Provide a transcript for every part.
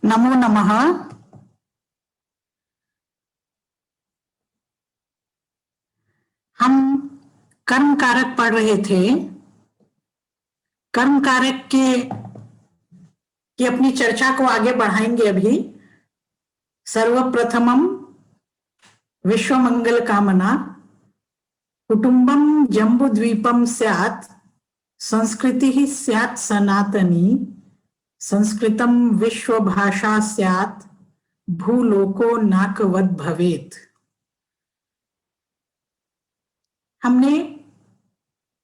नमो नमः। हम कर्म कारक पढ़ रहे थे। कर्म कारक की अपनी चर्चा को आगे बढ़ाएंगे अभी। सर्वप्रथमम विश्व मंगल कामना, कुटुंबम जम्बुद्वीपम स्यात्, संस्कृति स्यात् सनातनी, संस्कृतम विश्व भाषा स्यात्, भूलोको नाकवद भवेत्। हमने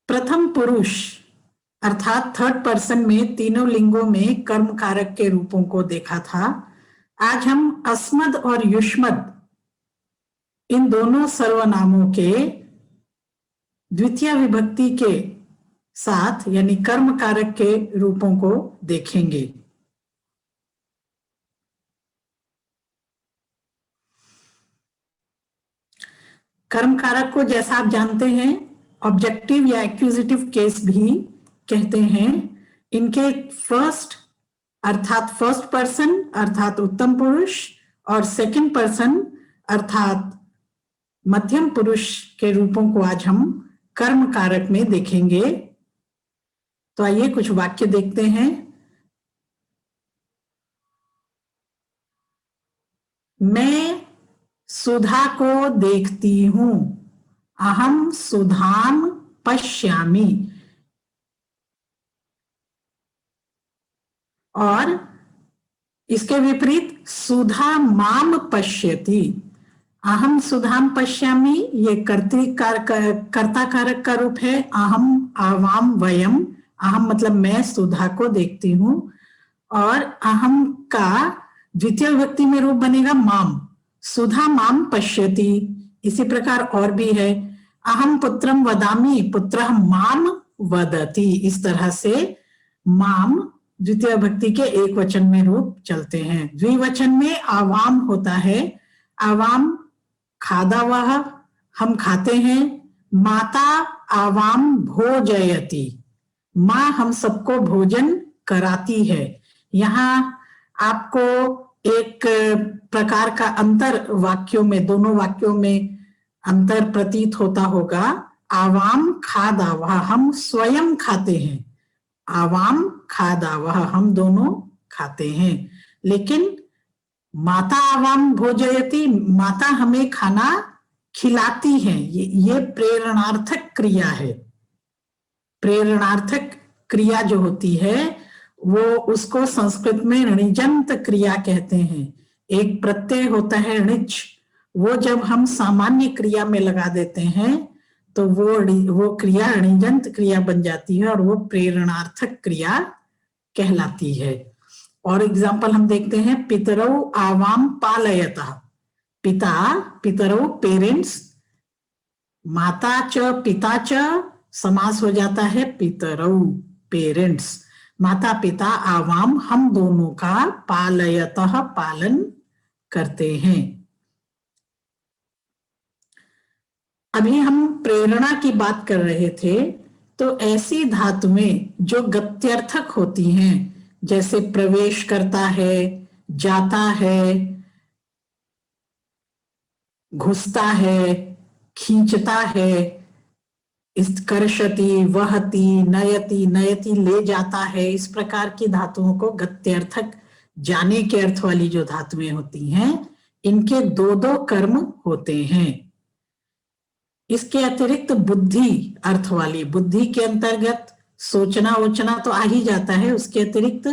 प्रथम पुरुष अर्थात थर्ड पर्सन में तीनों लिंगों में कर्म कारक के रूपों को देखा था। आज हम अस्मद और युष्मद इन दोनों सर्वनामों के द्वितीय विभक्ति के साथ यानी कर्म कारक के रूपों को देखेंगे। कर्म कारक को जैसा आप जानते हैं ऑब्जेक्टिव या एक्यूजिटिव केस भी कहते हैं। इनके फर्स्ट अर्थात फर्स्ट पर्सन अर्थात उत्तम पुरुष और सेकंड पर्सन अर्थात मध्यम पुरुष के रूपों को आज हम कर्म कारक में देखेंगे। तो आइए कुछ वाक्य देखते हैं। मैं सुधा को देखती हूं, अहम सुधाम पश्यामि। और इसके विपरीत सुधा माम पश्यति, अहम सुधाम पश्यामि ये कर्ता कारक का रूप है। अहम आवाम वयम, अहम मतलब मैं सुधा को देखती हूं और अहम का द्वितीय विभक्ति में रूप बनेगा माम, सुधा माम पश्यति। इसी प्रकार और भी है, अहम पुत्रम वदामि, पुत्रः माम वदति। इस तरह से माम द्वितीय विभक्ति के एक वचन में रूप चलते हैं। द्विवचन में आवाम होता है, आवाम खादावह हम खाते हैं, माता आवाम भोजयति, माँ हम सबको भोजन कराती है। यहाँ आपको एक प्रकार का अंतर वाक्यों में, दोनों वाक्यों में अंतर प्रतीत होता होगा। आवाम खादावह हम स्वयं खाते हैं, आवाम खादावह हम दोनों खाते हैं। लेकिन माता आवाम भोजयति, माता हमें खाना खिलाती है, ये प्रेरणार्थक क्रिया है। प्रेरणार्थक क्रिया जो होती है वो उसको संस्कृत में ऋणिजंत क्रिया कहते हैं। एक प्रत्यय होता है ऋच, वो जब हम सामान्य क्रिया में लगा देते हैं तो वो क्रिया ऋणिजंत क्रिया बन जाती है और वो प्रेरणार्थक क्रिया कहलाती है। और एग्जाम्पल हम देखते हैं, पितरौ आवाम पालयतः, पिता पितरौ पेरेंट्स, माता च पिता च समास हो जाता है पितरौ पेरेंट्स। माता पिता आवाम हम दोनों का पालयतः पालन करते हैं। अभी हम प्रेरणा की बात कर रहे थे, तो ऐसी धातुएं जो गत्यर्थक होती हैं, जैसे प्रवेश करता है, जाता है, घुसता है, खींचता है, कर्षति, वहति, नयति, नयति ले जाता है, इस प्रकार की धातुओं को गत्यर्थक जाने के अर्थ वाली जो धातुएं होती हैं, इनके दो दो कर्म होते हैं। इसके अतिरिक्त बुद्धि अर्थ वाली, बुद्धि के अंतर्गत सोचना वोचना तो आ ही जाता है, उसके अतिरिक्त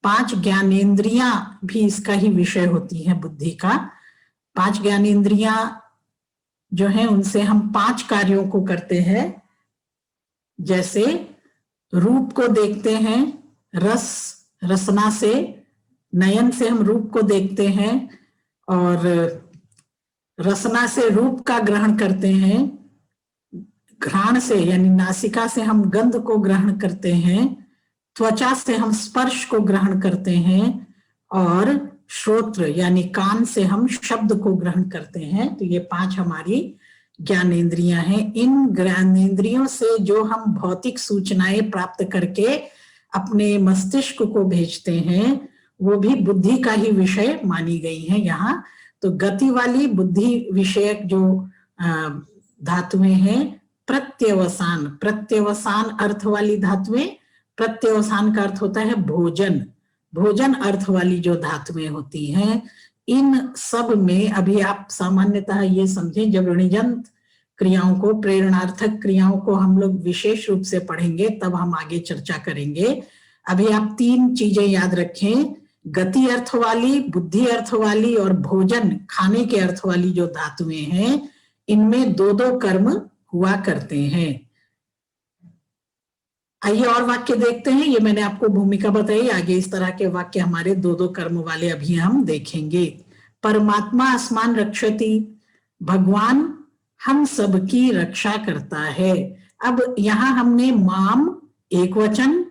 5 ज्ञानेंद्रियां भी इसका ही विषय होती है बुद्धि का। 5 ज्ञानेंद्रियां जो हैं उनसे हम 5 कार्यों को करते हैं। जैसे रूप को देखते हैं, रसना से, नयन से हम रूप को देखते हैं और रसना से रूप का ग्रहण करते हैं, घ्राण से यानी नासिका से हम गंध को ग्रहण करते हैं, त्वचा से हम स्पर्श को ग्रहण करते हैं और श्रोत्र यानी कान से हम शब्द को ग्रहण करते हैं। तो ये 5 हमारी ज्ञानेंद्रियां हैं। इन ज्ञानेंद्रियों से जो हम भौतिक सूचनाएं प्राप्त करके अपने मस्तिष्क को भेजते हैं वो भी बुद्धि का ही विषय मानी गई है यहाँ। तो गति वाली बुद्धि विषयक जो धातुएं हैं, प्रत्यवसान, प्रत्यवसान अर्थ वाली धातुएं, प्रत्यवसान का अर्थ होता है भोजन, भोजन अर्थ वाली जो धातुएं होती हैं, इन सब में अभी आप सामान्यतः ये समझें, जब ऋणिजंत क्रियाओं को, प्रेरणार्थक क्रियाओं को हम लोग विशेष रूप से पढ़ेंगे तब हम आगे चर्चा करेंगे। अभी आप 3 चीजें याद रखें, गति अर्थ वाली, बुद्धि अर्थ वाली और भोजन खाने के अर्थ वाली जो धातुएं हैं, इनमें 2-2 कर्म हुआ करते हैं। आइए और वाक्य देखते हैं। ये मैंने आपको भूमिका बताई, आगे इस तरह के वाक्य हमारे 2-2 कर्म वाले अभी हम देखेंगे। परमात्मा अस्मान रक्षति, भगवान हम सबकी रक्षा करता है। अब यहां हमने माम एक वचन,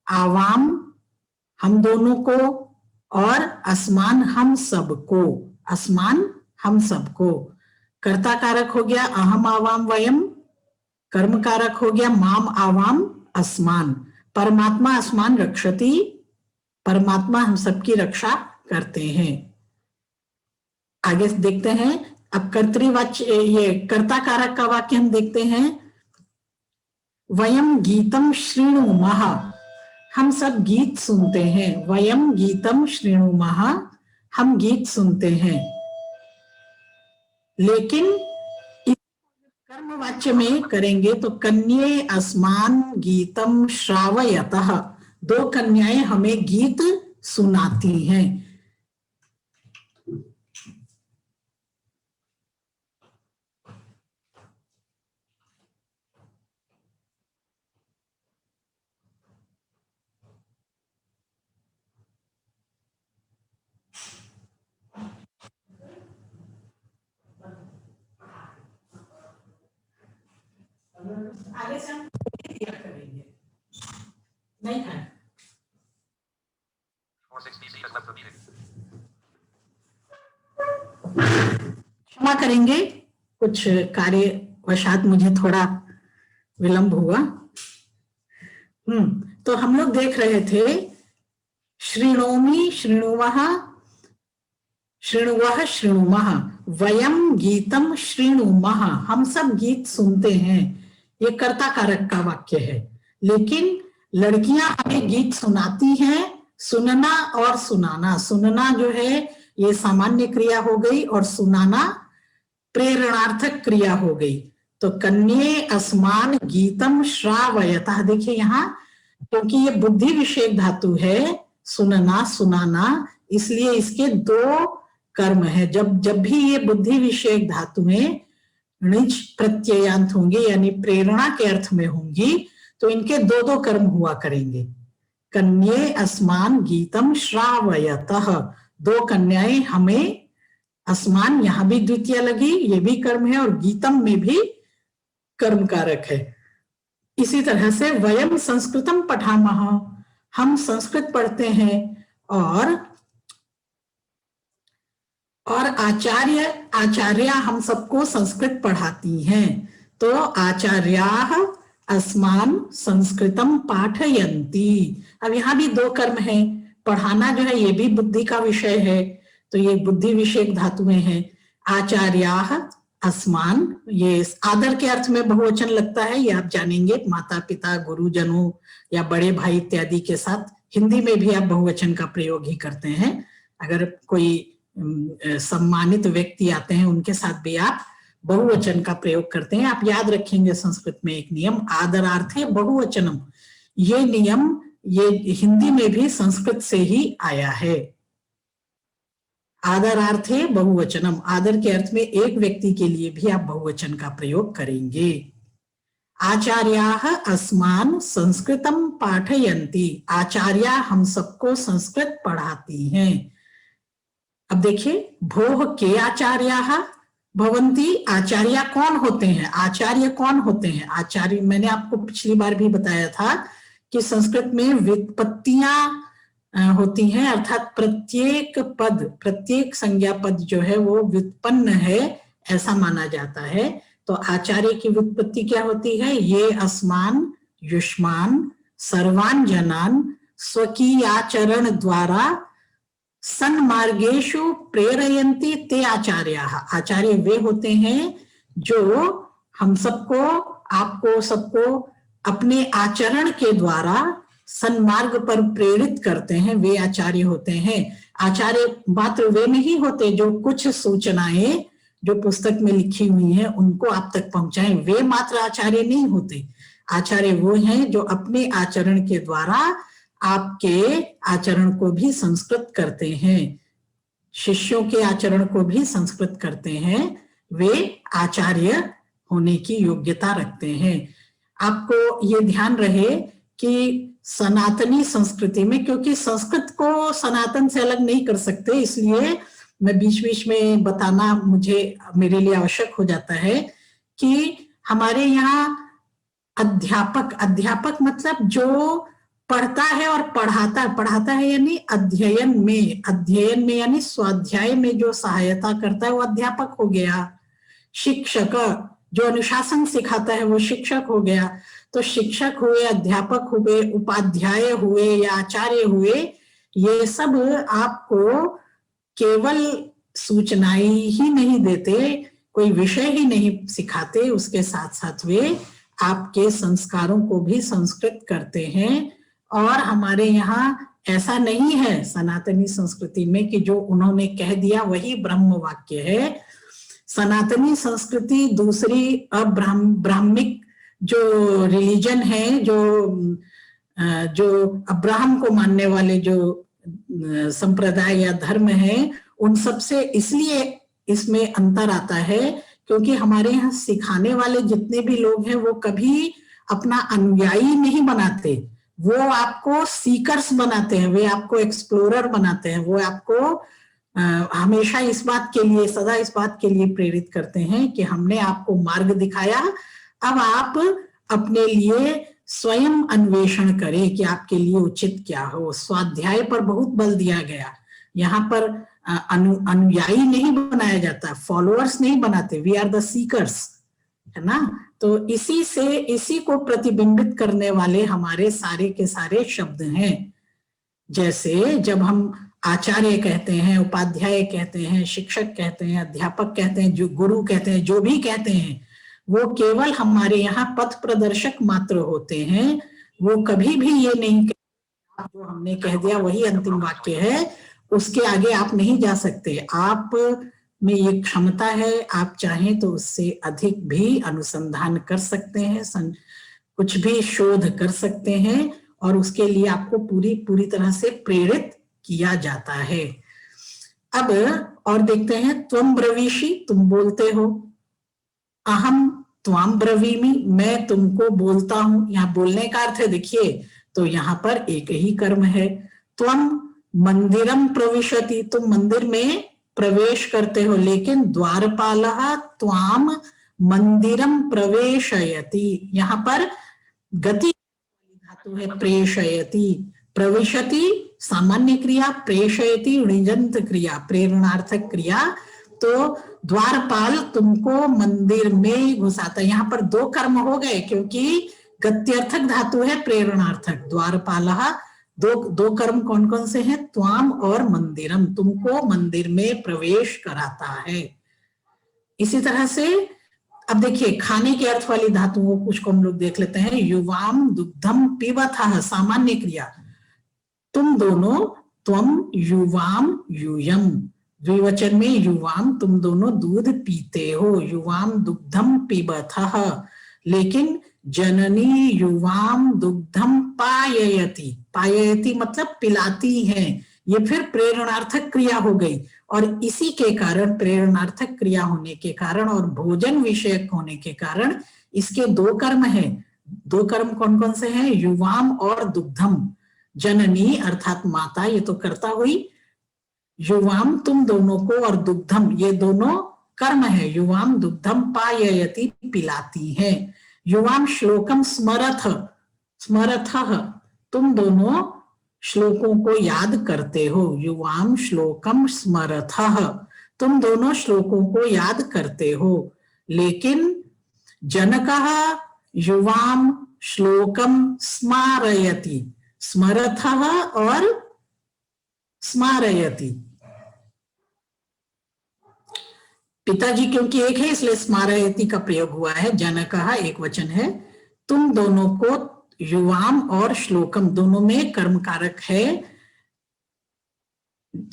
आवाम हम दोनों को, और अस्मान हम सबको, अस्मान हम सबको। कर्ता कारक हो गया अहम आवाम वयम, कर्म कारक हो गया माम आवाम अस्मान। परमात्मा अस्मान रक्षति, परमात्मा हम सबकी रक्षा करते हैं। आगे देखते हैं। अब कर्तृवाच्य, ये कर्ता कारक का वाक्य हम देखते हैं। वयम गीतम श्रृणुमः, हम सब गीत सुनते हैं। वयम गीतम श्रृणुमः, हम गीत सुनते हैं। लेकिन कर्मवाच्य में करेंगे तो कन्ये अस्मान गीतम श्रावयतः, 2 कन्याएं हमें गीत सुनाती हैं। आगे से हम दिया करेंगे, नहीं है। क्षमा करेंगे, कुछ कार्यवशात मुझे थोड़ा विलंब हुआ। तो हम लोग देख रहे थे श्रृणोमि श्रृणुवः, श्रृणुवः श्रृणुमः, वयम गीतम श्रृणुमः, हम सब गीत सुनते हैं। ये कर्ता कारक का वाक्य है। लेकिन लड़कियां हमें गीत सुनाती हैं। सुनना और सुनाना, सुनना जो है ये सामान्य क्रिया हो गई और सुनाना प्रेरणार्थक क्रिया हो गई। तो कन्ये अस्मान गीतम श्रावयतः, देखिए यहाँ क्योंकि ये बुद्धि विषयक धातु है, सुनना सुनाना, इसलिए इसके 2 कर्म है। जब भी ये बुद्धि विषयक धातुएं णिच प्रत्ययांत होंगी यानी प्रेरणा के अर्थ में होंगी तो इनके 2-2 कर्म हुआ करेंगे। कन्ये अस्मान गीतम श्रावयतः, 2 कन्याएं हमें, अस्मान यहां भी द्वितीय लगी, ये भी कर्म है, और गीतम में भी कर्म कारक है। इसी तरह से वयम संस्कृतम पठामः, हम संस्कृत पढ़ते हैं, और आचार्या हम सबको संस्कृत पढ़ाती हैं। तो आचार्याः अस्मान संस्कृतम पाठयन्ति। अब यहाँ भी 2 कर्म हैं। पढ़ाना जो है ये भी बुद्धि का विषय है, तो ये बुद्धि विषयक धातुएं हैं। आचार्याः अस्मान, ये आदर के अर्थ में बहुवचन लगता है, ये आप जानेंगे, माता पिता गुरुजनों या बड़े भाई इत्यादि के साथ। हिंदी में भी आप बहुवचन का प्रयोग ही करते हैं। अगर कोई सम्मानित व्यक्ति आते हैं उनके साथ भी आप बहुवचन का प्रयोग करते हैं। आप याद रखेंगे संस्कृत में एक नियम, आदरार्थे बहुवचनम, ये नियम ये हिंदी में भी संस्कृत से ही आया है। आदरार्थे बहुवचनम, आदर के अर्थ में एक व्यक्ति के लिए भी आप बहुवचन का प्रयोग करेंगे। आचार्याः अस्मान संस्कृतम पाठयन्ति, आचार्या हम सबको संस्कृत पढ़ाती हैं। अब देखिए, भोः के आचार्याः भवन्ति, आचार्य कौन होते हैं, आचार्य कौन होते हैं। आचार्य मैंने आपको पिछली बार भी बताया था कि संस्कृत में व्युत्पत्तियां होती हैं, अर्थात प्रत्येक पद, प्रत्येक संज्ञा पद जो है वो व्युत्पन्न है ऐसा माना जाता है। तो आचार्य की व्युत्पत्ति क्या होती है? ये अस्मान युष्मान सर्वान जनान स्वकीयाचरण द्वारा सन्मार्गेषु प्रेरयन्ति ते आचार्याः। आचार्य वे होते हैं जो हम सबको, आपको सबको अपने आचरण के द्वारा सन्मार्ग पर प्रेरित करते हैं, वे आचार्य होते हैं। आचार्य मात्र वे नहीं होते जो कुछ सूचनाएं जो पुस्तक में लिखी हुई हैं उनको आप तक पहुंचाएं, वे मात्र आचार्य नहीं होते। आचार्य वो हैं जो अपने आचरण के द्वारा आपके आचरण को भी संस्कृत करते हैं, शिष्यों के आचरण को भी संस्कृत करते हैं, वे आचार्य होने की योग्यता रखते हैं। आपको ये ध्यान रहे कि सनातनी संस्कृति में, क्योंकि संस्कृत को सनातन से अलग नहीं कर सकते, इसलिए मैं बीच बीच में बताना मेरे लिए आवश्यक हो जाता है कि हमारे यहाँ अध्यापक मतलब जो पढ़ता है और पढ़ाता है यानी अध्ययन में यानी स्वाध्याय में जो सहायता करता है वो अध्यापक हो गया। शिक्षक जो अनुशासन सिखाता है वो शिक्षक हो गया। तो शिक्षक हुए, अध्यापक हुए, उपाध्याय हुए या आचार्य हुए, ये सब आपको केवल सूचनाएं ही नहीं देते, कोई विषय ही नहीं सिखाते, उसके साथ साथ वे आपके संस्कारों को भी संस्कृत करते हैं। और हमारे यहाँ ऐसा नहीं है सनातनी संस्कृति में कि जो उन्होंने कह दिया वही ब्रह्म वाक्य है। सनातनी संस्कृति दूसरी ब्राह्मिक जो रिलीजन है, जो अब्राहम को मानने वाले जो संप्रदाय या धर्म है, उन सब से इसलिए इसमें अंतर आता है क्योंकि हमारे यहाँ सिखाने वाले जितने भी लोग हैं वो कभी अपना अनुयायी नहीं बनाते, वो आपको सीकर्स बनाते हैं, वे आपको एक्सप्लोरर बनाते हैं, वो आपको हमेशा इस बात के लिए, सदा इस बात के लिए प्रेरित करते हैं कि हमने आपको मार्ग दिखाया, अब आप अपने लिए स्वयं अन्वेषण करें कि आपके लिए उचित क्या हो। स्वाध्याय पर बहुत बल दिया गया, यहाँ पर अनुयायी नहीं बनाया जाता, फॉलोअर्स नहीं बनाते, वी आर द सीकर्स, है ना। तो इसी को प्रतिबिंबित करने वाले हमारे सारे के सारे शब्द हैं। जैसे जब हम आचार्य कहते हैं, उपाध्याय कहते हैं, शिक्षक कहते हैं, अध्यापक कहते हैं, जो गुरु कहते हैं, जो भी कहते हैं, वो केवल हमारे यहाँ पथ प्रदर्शक मात्र होते हैं। वो कभी भी ये नहीं कहते जो हमने कह दिया वही अंतिम वाक्य है, उसके आगे आप नहीं जा सकते। आप में ये क्षमता है, आप चाहें तो उससे अधिक भी अनुसंधान कर सकते हैं, कुछ भी शोध कर सकते हैं, और उसके लिए आपको पूरी तरह से प्रेरित किया जाता है। अब और देखते हैं, त्वम ब्रवीषि, तुम बोलते हो, अहम त्वाम ब्रवीमि, मैं तुमको बोलता हूं। यहाँ बोलने का अर्थ है, देखिए, तो यहाँ पर एक ही कर्म है। त्वम मंदिरम प्रविशति, तुम मंदिर में प्रवेश करते हो, लेकिन द्वारपालः त्वाम मंदिरम प्रवेशयति, यहाँ पर गति धातु है प्रेषयति, प्रविशति सामान्य क्रिया, प्रेषयति ऋजंत क्रिया, प्रेरणार्थक क्रिया। तो द्वारपाल तुमको मंदिर में घुसाता है। यहाँ पर दो कर्म हो गए क्योंकि गत्यर्थक धातु है प्रेरणार्थक। द्वारपालः, दो कर्म कौन कौन से हैं? त्वाम और मंदिरम, तुमको मंदिर में प्रवेश कराता है। इसी तरह से अब देखिए, खाने के अर्थ वाली धातुओं कुछ को हम लोग देख लेते हैं। युवाम दुग्धम पिबथः, सामान्य क्रिया, तुम दोनों, त्वम युवाम यूयम, द्विवचन में युवाम, तुम दोनों दूध पीते हो, युवाम दुग्धम पिबथः। लेकिन जननी युवाम दुग्धम पाययति, पाययति मतलब पिलाती है, ये फिर प्रेरणार्थक क्रिया हो गई। और इसी के कारण, प्रेरणार्थक क्रिया होने के कारण और भोजन विषयक होने के कारण इसके दो कर्म हैं। दो कर्म कौन कौन से हैं? युवाम और दुग्धम। जननी अर्थात माता, ये तो कर्ता हुई, युवाम तुम दोनों को, और दुग्धम, ये दोनों कर्म है। युवाम दुग्धम पाययति, पिलाती है। युवाम श्लोकम स्मरथ, स्मरथः, तुम दोनों श्लोकों को याद करते हो। युवाम श्लोकम स्मरथः, तुम दोनों श्लोकों को याद करते हो। लेकिन जनकः युवाम श्लोकम स्मारयति, स्मरथः और स्मारयति। पिताजी क्योंकि एक है इसलिए स्मारयति का प्रयोग हुआ है। जनकः एक वचन है। तुम दोनों को युवाम और श्लोकम दोनों में कर्म कारक है,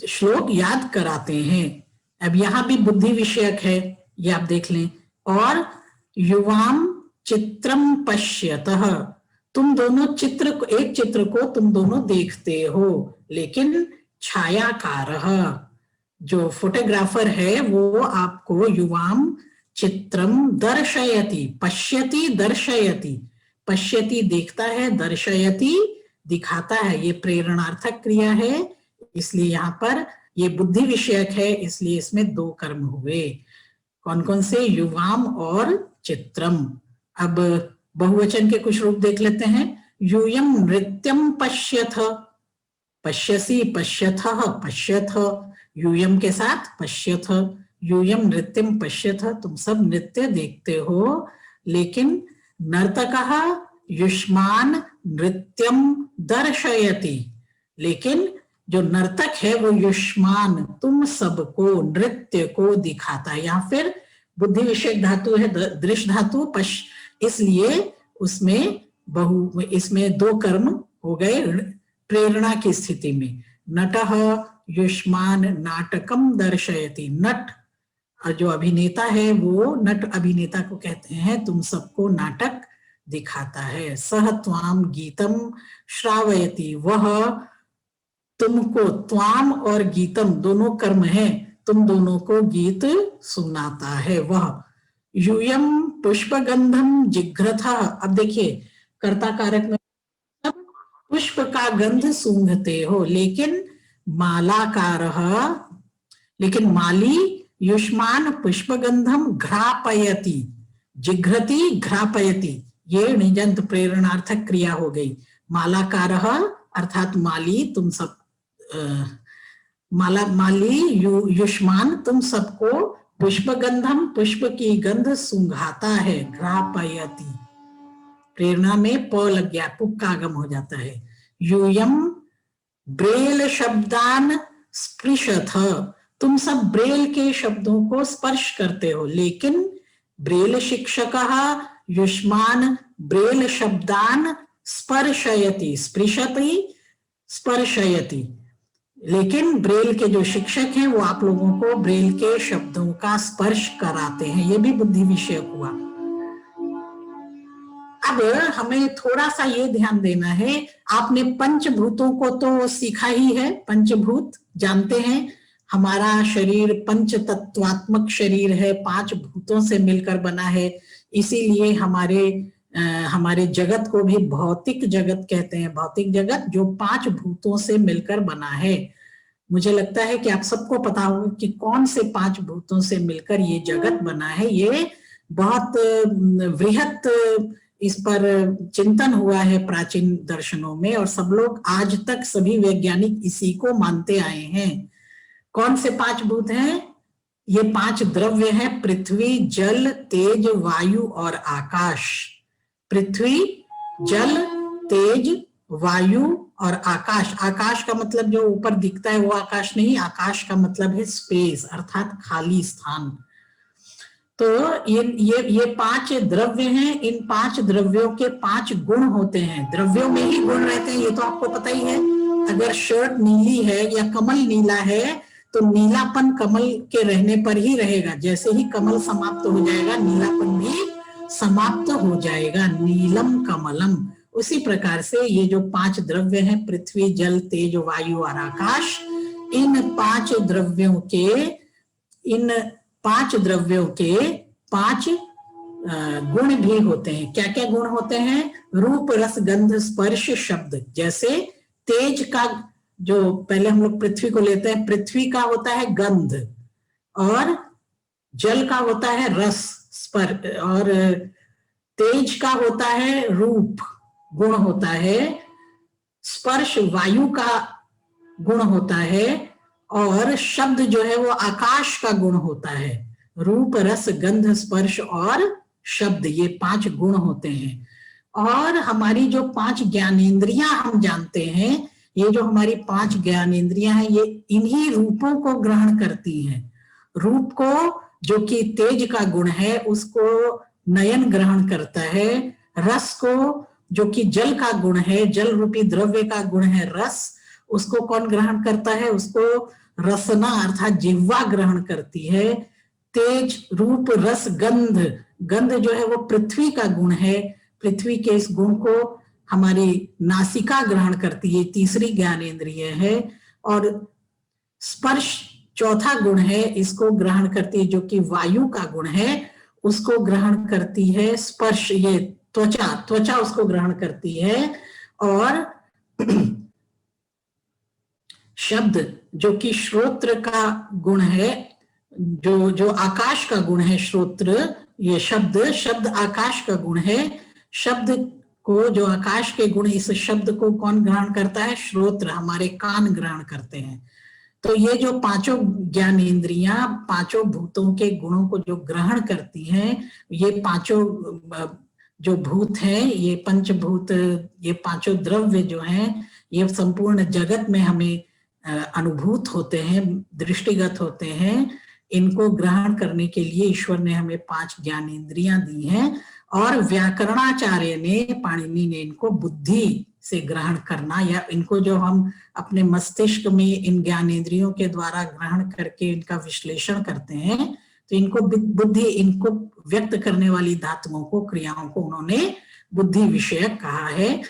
श्लोक याद कराते हैं। अब यहां भी बुद्धि विषयक है, ये आप देख लें। और युवाम चित्रम पश्यतः, तुम दोनों चित्र को, एक चित्र को तुम दोनों देखते हो, लेकिन छायाकारः जो फोटोग्राफर है वो आपको युवाम चित्रम दर्शयति, पश्यति दर्शयति, पश्यति देखता है, दर्शयति दिखाता है। ये प्रेरणार्थक क्रिया है, इसलिए यहाँ पर ये बुद्धि विषयक है, इसलिए इसमें दो कर्म हुए। कौन कौन से? युवाम और चित्रम। अब बहुवचन के कुछ रूप देख लेते हैं। यूयम नृत्यम पश्यथ, पश्यसि पश्यथः पश्यथ, यूयम के साथ पश्यथ, यूयम नृत्यम पश्यथ, तुम सब नृत्य देखते हो। लेकिन नर्तकः युष्मान नृत्यम दर्शयति, लेकिन जो नर्तक है वो युष्मान तुम सबको नृत्य को दिखाता है। या फिर बुद्धि विषयक धातु है दृश्य धातु इसलिए उसमें इसमें दो कर्म हो गए प्रेरणा की स्थिति में। नटः युष्मान नाटकम दर्शयति, नट जो अभिनेता है वो नट अभिनेता को कहते हैं, तुम सबको नाटक दिखाता है। सह त्वाम गीतम श्रावयति, वह तुमको, त्वाम और गीतम दोनों कर्म है, तुम दोनों को गीत सुनाता है वह। यूयम पुष्पगंधम जिघ्रथः, अब देखिए कर्ता कारक में पुष्प का गंध सूंघते हो, लेकिन मालाकारः, लेकिन माली युष्मान पुष्पगंधम घ्रापयति, जिघ्रति घ्रापयति, ये निजंत प्रेरणार्थक क्रिया हो गई। मालाकारः अर्थात माली तुम सब माली युष्मान तुम सबको पुष्पगंधम पुष्प की गंध सूंघाता है, घ्रापयति, प्रेरणा में प लग गया, पुक का आगम हो जाता है। यूयम ब्रेल शब्दान स्पृशथ, तुम सब ब्रेल के शब्दों को स्पर्श करते हो, लेकिन ब्रेल शिक्षकः युष्मान ब्रेल शब्दान स्पर्शयति, स्पृशति स्पर्शयति, लेकिन ब्रेल के जो शिक्षक हैं वो आप लोगों को ब्रेल के शब्दों का स्पर्श कराते हैं। ये भी बुद्धि विषयक हुआ। अब हमें थोड़ा सा ये ध्यान देना है, आपने पंचभूतों को तो सीखा ही है, पंचभूत जानते हैं, हमारा शरीर पंच तत्वात्मक शरीर है, पांच भूतों से मिलकर बना है, इसीलिए हमारे जगत को भी भौतिक जगत कहते हैं। भौतिक जगत जो पांच भूतों से मिलकर बना है। मुझे लगता है कि आप सबको पता होगा कि कौन से पांच भूतों से मिलकर ये जगत बना है। ये बहुत वृहत इस पर चिंतन हुआ है प्राचीन दर्शनों में, और सब लोग आज तक सभी वैज्ञानिक इसी को मानते आए हैं। कौन से पांच भूत हैं? ये पांच द्रव्य हैं, पृथ्वी, जल, तेज, वायु और आकाश। पृथ्वी, जल, तेज, वायु और आकाश। आकाश का मतलब जो ऊपर दिखता है वो आकाश नहीं, आकाश का मतलब है स्पेस, अर्थात खाली स्थान। तो ये पांच द्रव्य हैं। इन पांच द्रव्यों के पांच गुण होते हैं, द्रव्यों में ही गुण रहते हैं, ये तो आपको पता ही है। अगर शर्ट नीली है या कमल नीला है तो नीलापन कमल के रहने पर ही रहेगा, जैसे ही कमल समाप्त हो जाएगा नीलापन भी समाप्त हो जाएगा, नीलम कमलम। उसी प्रकार से ये जो पांच द्रव्य हैं, पृथ्वी, जल, तेज, वायु और आकाश, इन पांच द्रव्यों के पांच गुण भी होते हैं। क्या क्या गुण होते हैं? रूप, रस, गंध, स्पर्श, शब्द। जैसे तेज का, जो पहले हम लोग पृथ्वी को लेते हैं, पृथ्वी का होता है गंध, और जल का होता है रस, स्पर्श, और तेज का होता है रूप, गुण होता है, स्पर्श वायु का गुण होता है, और शब्द जो है वो आकाश का गुण होता है। रूप, रस, गंध, स्पर्श और शब्द, ये 5 गुण होते हैं। और हमारी जो 5 ज्ञानेंद्रियां हम जानते हैं, ये जो हमारी 5 ज्ञानेंद्रियां हैं, ये इन्हीं रूपों को ग्रहण करती हैं। रूप को, जो कि तेज का गुण है, उसको नयन ग्रहण करता है। रस को, जो कि जल का गुण है, जल रूपी द्रव्य का गुण है रस, उसको कौन ग्रहण करता है? उसको रसना अर्थात जिह्वा ग्रहण करती है। तेज, रूप, रस, गंध, गंध जो है वो पृथ्वी का गुण है, पृथ्वी के इस गुण को हमारी नासिका ग्रहण करती है, तीसरी ज्ञानेंद्रिय है। और स्पर्श चौथा गुण है, इसको ग्रहण करती है, जो कि वायु का गुण है, उसको ग्रहण करती है। स्पर्श, ये त्वचा, त्वचा उसको ग्रहण करती है। और शब्द, जो कि श्रोत्र का गुण है, जो आकाश का गुण है, श्रोत्र, ये शब्द आकाश का गुण है। शब्द को, जो आकाश के गुण, इस शब्द को कौन ग्रहण करता है? श्रोत्र, हमारे कान ग्रहण करते हैं। तो ये जो 5 ज्ञानेंद्रियां 5 भूतों के गुणों को जो ग्रहण करती हैं, ये 5 जो भूत हैं, ये पंचभूत, ये 5 द्रव्य जो हैं, ये संपूर्ण जगत में हमें अनुभूत होते हैं, दृष्टिगत होते हैं। इनको ग्रहण करने के लिए ईश्वर ने हमें 5 ज्ञानेंद्रियां दी हैं। और व्याकरणाचार्य ने, पाणिनि ने इनको बुद्धि से ग्रहण करना, या इनको जो हम अपने मस्तिष्क में इन ज्ञानेंद्रियों के द्वारा ग्रहण करके इनका विश्लेषण करते हैं, तो इनको बुद्धि, इनको व्यक्त करने वाली धातुओं को, क्रियाओं को उन्होंने बुद्धि विषयक कहा है।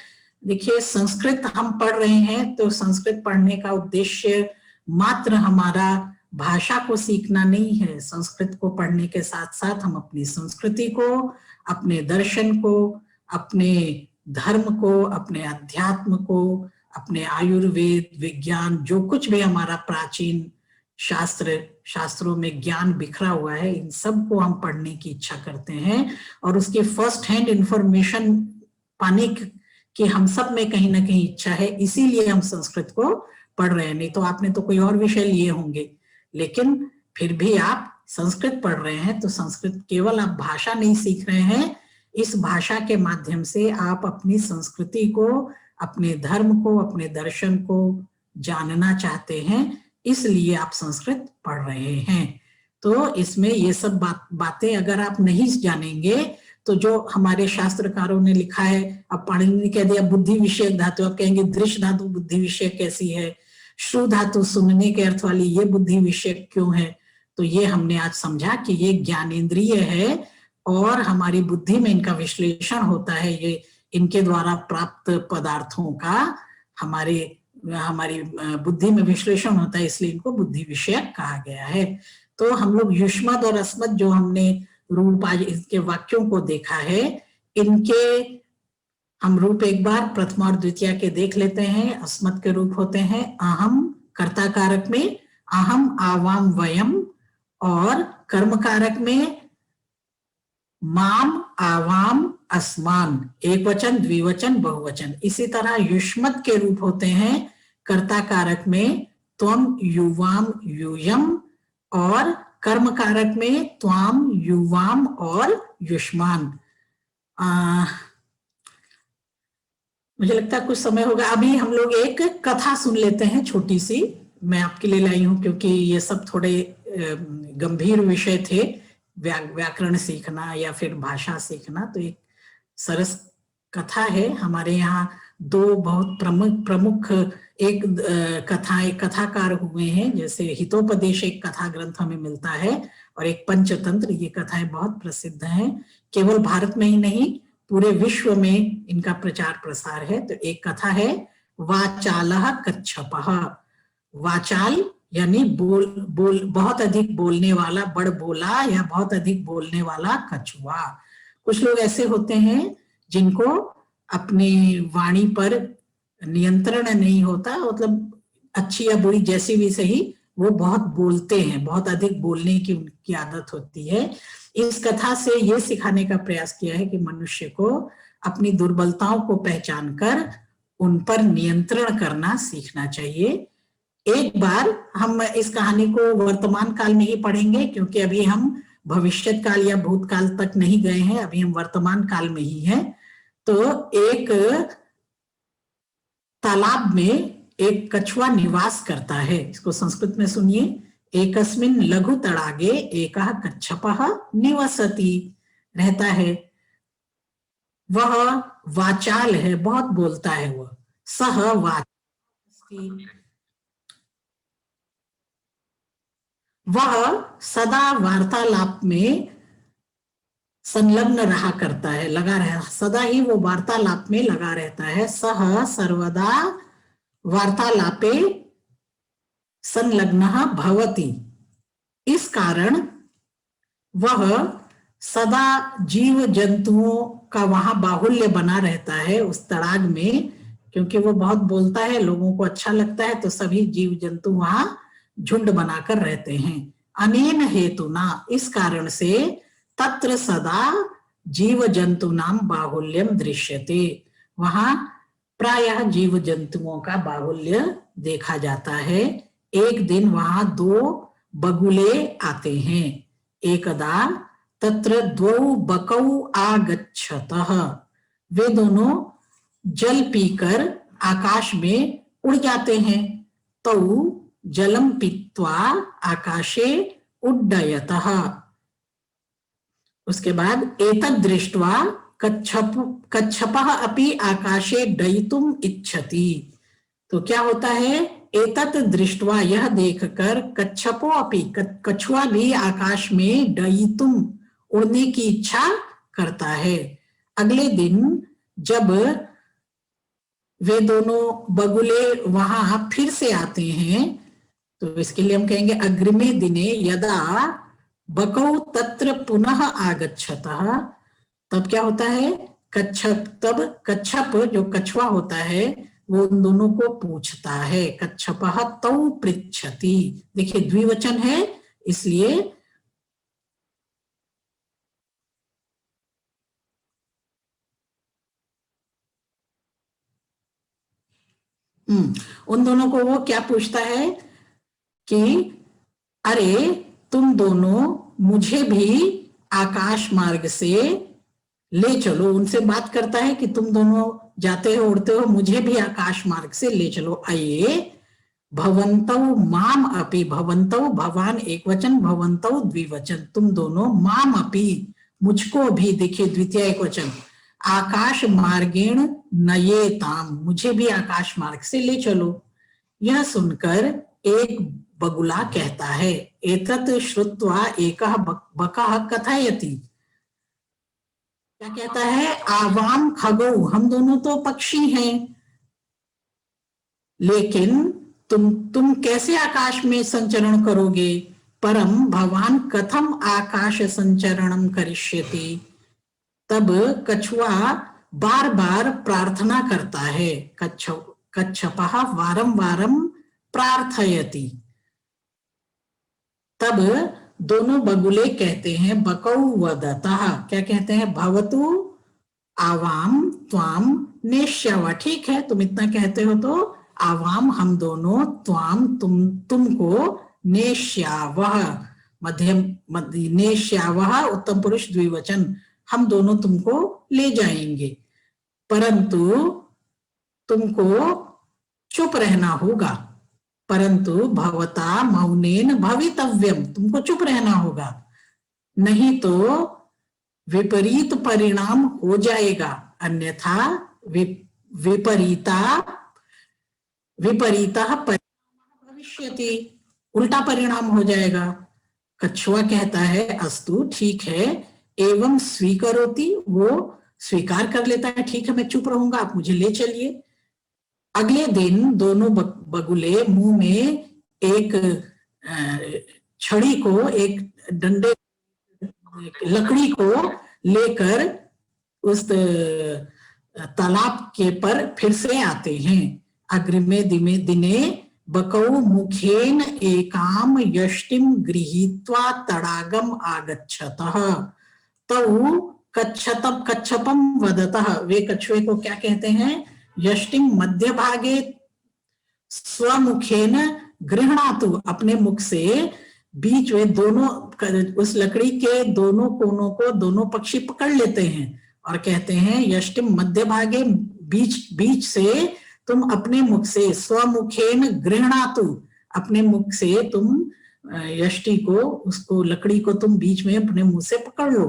देखिए, संस्कृत हम पढ़ रहे हैं, तो संस्कृत पढ़ने का उद्देश्य मात्र हमारा भाषा को सीखना नहीं है। संस्कृत को पढ़ने के साथ साथ हम अपनी संस्कृति को, अपने दर्शन को, अपने धर्म को, अपने अध्यात्म को, अपने आयुर्वेद, विज्ञान, जो कुछ भी हमारा प्राचीन शास्त्रों में ज्ञान बिखरा हुआ है, इन सब को हम पढ़ने की इच्छा करते हैं। और उसकी फर्स्ट हैंड इंफॉर्मेशन पाने की हम सब में कहीं ना कहीं इच्छा है, इसीलिए हम संस्कृत को पढ़ रहे हैं। नहीं तो आपने तो कोई और विषय लिए होंगे, लेकिन फिर भी आप संस्कृत पढ़ रहे हैं, तो संस्कृत केवल आप भाषा नहीं सीख रहे हैं, इस भाषा के माध्यम से आप अपनी संस्कृति को, अपने धर्म को, अपने दर्शन को जानना चाहते हैं, इसलिए आप संस्कृत पढ़ रहे हैं। तो इसमें ये सब बातें अगर आप नहीं जानेंगे, तो जो हमारे शास्त्रकारों ने लिखा है, अब पाणिनि ने कह दिया बुद्धि विषयक धातु, आप कहेंगे दृश्य धातु बुद्धि विषयक कैसी है, श्रु धातु सुनने के अर्थ वाली, ये बुद्धि विषयक क्यों है? तो ये हमने आज समझा कि ये ज्ञानेंद्रिय है और हमारी बुद्धि में इनका विश्लेषण होता है, ये इनके द्वारा प्राप्त पदार्थों का हमारी बुद्धि में विश्लेषण होता है, इसलिए इनको बुद्धि विषयक कहा गया है। तो हम लोग युष्मद और अस्मद, जो हमने रूप आज इसके वाक्यों को देखा है, इनके हम रूप एक बार प्रथमा और द्वितीय के देख लेते हैं। अस्मद के रूप होते हैं अहम, कर्ता कारक में अहम, आवाम, वयम, और कर्म कारक में माम, आवाम, अस्मान, एक वचन, द्विवचन, बहुवचन। इसी तरह युष्मद के रूप होते हैं कर्ता कारक में त्वम, युवाम, यूयम, और कर्म कारक में त्वाम, युवाम और युष्मान। मुझे लगता है कुछ समय होगा, अभी हम लोग एक कथा सुन लेते हैं छोटी सी, मैं आपके लिए लाई हूं, क्योंकि ये सब थोड़े गंभीर विषय थे, व्याकरण सीखना या फिर भाषा सीखना। तो एक सरस कथा है, हमारे यहाँ 2 बहुत प्रमुख एक कथाकार हुए हैं, जैसे हितोपदेश एक कथा ग्रंथ हमें मिलता है, और एक पंचतंत्र, ये कथाएं बहुत प्रसिद्ध हैं, केवल भारत में ही नहीं पूरे विश्व में इनका प्रचार प्रसार है। तो एक कथा है वाचालः कच्छपः। वाचाल यानी बोल बहुत अधिक बोलने वाला, बड़ बोला या बहुत अधिक बोलने वाला कछुआ। कुछ लोग ऐसे होते हैं जिनको अपनी वाणी पर नियंत्रण नहीं होता, मतलब अच्छी या बुरी जैसी भी सही, वो बहुत बोलते हैं, बहुत अधिक बोलने की उनकी आदत होती है। इस कथा से ये सिखाने का प्रयास किया है कि मनुष्य को अपनी दुर्बलताओं को पहचान कर उन पर नियंत्रण करना सीखना चाहिए। एक बार हम इस कहानी को वर्तमान काल में ही पढ़ेंगे, क्योंकि अभी हम भविष्यत काल या भूतकाल तक नहीं गए हैं, अभी हम वर्तमान काल में ही हैं। तो एक तालाब में एक कछुआ निवास करता है। इसको संस्कृत में सुनिए। एकस्मिन लघु तड़ागे एकः कच्छपः निवसति, रहता है। वह वाचाल है, बहुत बोलता है। वह सह वाची, वह सदा वार्तालाप में संलग्न रहा करता है, लगा रहा, सदा ही वो वार्तालाप में लगा रहता है। सह सर्वदा वार्तालापे संलग्नः भवति, इस कारण वह सदा जीव जंतुओं का वहां बाहुल्य बना रहता है उस तड़ाग में, क्योंकि वो बहुत बोलता है, लोगों को अच्छा लगता है, तो सभी जीव जंतु वहां झुंड बनाकर रहते हैं। अनेन हेतुना, इस कारण से तत्र सदा जीव जंतु नाम बाहुल्यम दृश्यते, वहां प्रायः जीव जंतुओं का बाहुल्य देखा जाता है। एक दिन वहां 2 बगुले आते हैं। एकदा तत्र 2 बकौ आगच्छतः, वे दोनों जल पीकर आकाश में उड़ जाते हैं। तौ जलम पीत्वा आकाशे उड्डयतः, उसके बाद एतद् दृष्ट्वा कच्छपः अपि आकाशे डयितुम इच्छति। तो क्या होता है, एतत् दृष्ट्वा, यह देखकर, कच्छपो अपि, कछुआ भी आकाश में डयितुम, उड़ने की इच्छा करता है। अगले दिन जब वे दोनों बगुले वहां फिर से आते हैं, तो इसके लिए हम कहेंगे अग्रिमे दिने यदा बकौ तत्र पुनः आगच्छतः, तब क्या होता है, तब कच्छप जो कछुआ होता है वो उन दोनों को पूछता है। कच्छपः तौ पृच्छति, देखिए द्विवचन है इसलिए उन दोनों को वो क्या पूछता है कि अरे तुम दोनों मुझे भी आकाश मार्ग से ले चलो। उनसे बात करता है कि तुम दोनों जाते हो, उड़ते हो, मुझे भी आकाश मार्ग से ले चलो। आइए, भवन्तौ माम अपि, भवन्तौ भगवान एक वचन, भवन्तौ द्विवचन, तुम दोनों, माम अपि मुझको भी, देखिए द्वितीय एक वचन, आकाश मार्गेण नयेताम, मुझे भी आकाश मार्ग से ले चलो। यह सुनकर एक बगुला कहता है, एतत् श्रुत्वा एकः बकः कथयति, क्या कहता है, आवाम खगौ, हम दोनों तो पक्षी हैं, लेकिन तुम कैसे आकाश में संचरण करोगे। परम भवान कथम आकाश संचरणम करिष्यति, तब कछुआ बार बार प्रार्थना करता है। कच्छपः वारं वारं प्रार्थयति, तब दोनों बगुले कहते हैं, बकौ वदतः, क्या कहते हैं, भवतु आवाम त्वाम नेष्याव, ठीक है तुम इतना कहते हो तो आवाम हम दोनों, त्वाम तुमको, नेष्यावः मध्यम नेष्यावः उत्तम पुरुष द्विवचन, हम दोनों तुमको ले जाएंगे, परंतु तुमको चुप रहना होगा। परंतु भवता मौनेन भवितव्यम, तुमको चुप रहना होगा, नहीं तो विपरीत परिणाम हो जाएगा, अन्यथा विपरीतः परिणाम भविष्यति, उल्टा परिणाम हो जाएगा। कछुआ कहता है अस्तु, ठीक है, एवं स्वीकरोति, वो स्वीकार कर लेता है, ठीक है मैं चुप रहूंगा, आप मुझे ले चलिए। अगले दिन दोनों बगुले मुंह में एक छड़ी को, एक डंडे, लकड़ी को लेकर उस तालाब के पर फिर से आते हैं। अग्रिमे दिने बकौ मुखेन एकाम यष्टिम गृहीत्वा तड़ागम आगच्छतः, तौ कच्छपम वदतः, वे कछुए को क्या कहते हैं, यष्टिम मध्य भागे स्वमुखेन गृह्णातु, अपने मुख से बीच में दोनों, उस लकड़ी के दोनों कोनों को दोनों पक्षी पकड़ लेते हैं और कहते हैं यष्टिम मध्य भागे, बीच बीच से तुम अपने मुख से स्वमुखेन गृह्णातु, अपने मुख से तुम यष्टि को, उसको लकड़ी को तुम बीच में अपने मुंह से पकड़ लो।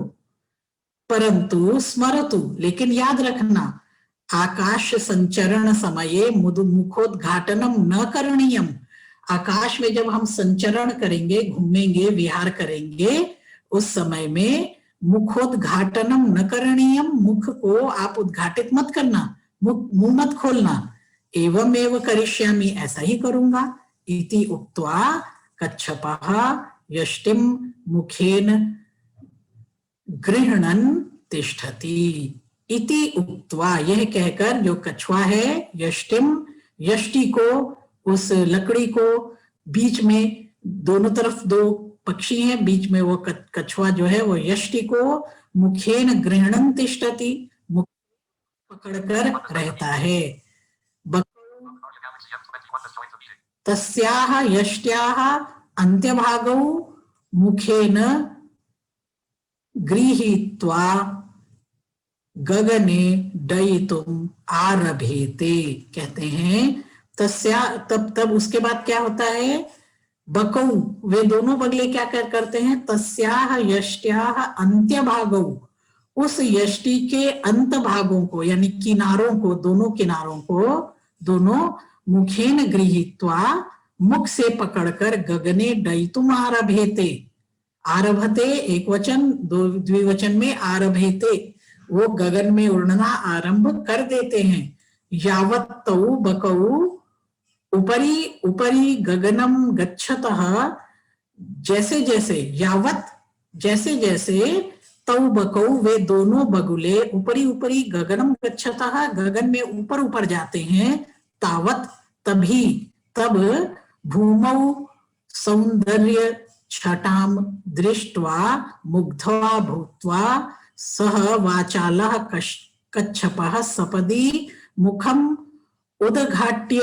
परंतु स्मरतु, लेकिन याद रखना, आकाश संचरण समये मुखोद्घाटनम न करणीयम, आकाश में जब हम संचरण करेंगे, घूमेंगे, विहार करेंगे, उस समय में मुखोद्घाटनम न करणीयम, मुख को आप उद्घाटित मत करना, मुंह मत खोलना। एवं एवं करिष्यामि, ऐसा ही करूंगा। इति उक्त्वा कच्छपः यष्टिम मुखेन गृह्णन् तिष्ठति। इति उक्त्वा, यह कहकर, जो कछुआ है यष्टिम, यष्टि को, उस लकड़ी को, बीच में दोनों तरफ दो पक्षी हैं, बीच में वो कछुआ जो है वो यष्टि को मुखेन गृह्णन् तिष्ठति, मुख पकड़कर रहता है। तस्याः यष्ट्याः अन्त्यभागौ मुखेन गृहीत्वा गगने डयितुम आरभेते, कहते हैं तस्या, तब उसके बाद क्या होता है, बकौ, वे दोनों बगले क्या करते हैं, तस्याः यष्ट्याः अंत्य भागौ, उस यष्टि के अंत भागों को, यानी किनारों को, दोनों किनारों को, दोनों मुखेन गृहीत्वा, मुख से पकड़कर, गगने डयितुम आरभेते, आरभते एक वचन, द्विवचन में आरभेते, वो गगन में उड़ना आरंभ कर देते हैं। यावत् तौ बकौ उपरी उपरी गगनम गच्छतः, जैसे जैसे, यावत् जैसे जैसे, तौ बकौ वे दोनों बगुले, उपरी उपरी गगनम गच्छतः गगन में ऊपर ऊपर जाते हैं, तावत् तभी, तब, भूमौ सौंदर्य छटाम दृष्ट्वा मुग्धा भूत्वा सह वाचालः कच्छपः सपदि मुखम उद्घाट्य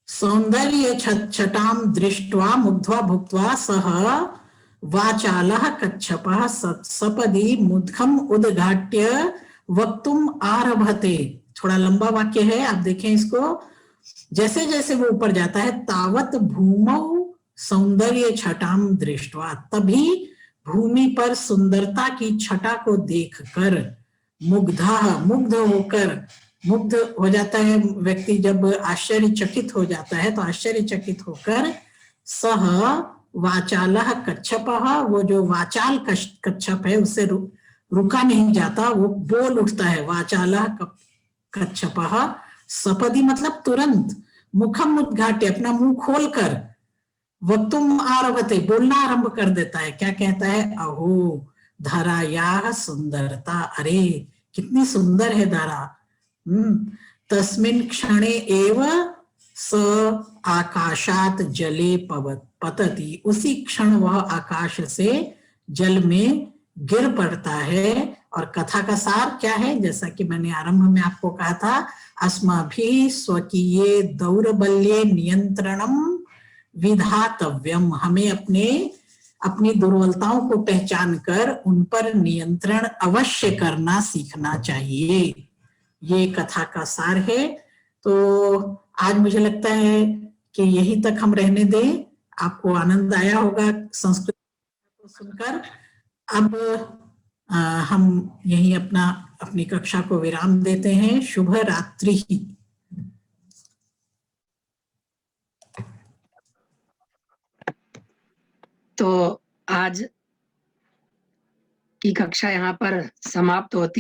सौंदर्य छटाम दृष्ट्वा मुग्धा भूत्वा सह वाचालः कच्छपः सपदि मुखम उद्घाट्य वक्तुम आरभते। थोड़ा लंबा वाक्य है, आप देखें इसको। जैसे जैसे वो ऊपर जाता है, तावत भूमौ सौंदर्य छटाम दृष्ट्वा, तभी भूमि पर सुंदरता की छटा को देखकर, मुग्धा, मुग्ध होकर, मुग्ध हो जाता है व्यक्ति जब आश्चर्यचकित हो जाता है, तो आश्चर्यचकित होकर, सह वाचालः कच्छपः, वो जो वाचाल कच्छप है उससे रुका नहीं जाता, वो बोल उठता है, वाचालः कच्छपः सपदि मतलब तुरंत, मुखम उद्घाट्य अपना मुंह खोलकर, वक्तुम आरभते बोलना आरंभ कर देता है। क्या कहता है, अहो धरायाः सुंदरता, अरे कितनी सुंदर है धरा। तस्मिन् क्षणे एव स आकाशात जले पतति, उसी क्षण वह आकाश से जल में गिर पड़ता है। और कथा का सार क्या है, जैसा कि मैंने आरंभ में आपको कहा था, अस्माभिः स्वकीये दौर्बल्ये नियंत्रणम विधातव्यम, हमें अपनी दुर्बलताओं को पहचान कर उन पर नियंत्रण अवश्य करना सीखना चाहिए। ये कथा का सार है। तो आज मुझे लगता है कि यही तक हम रहने दें। आपको आनंद आया होगा संस्कृत को सुनकर। अब हम यही अपनी कक्षा को विराम देते हैं। शुभ रात्रि। तो आज की कक्षा यहाँ पर समाप्त होती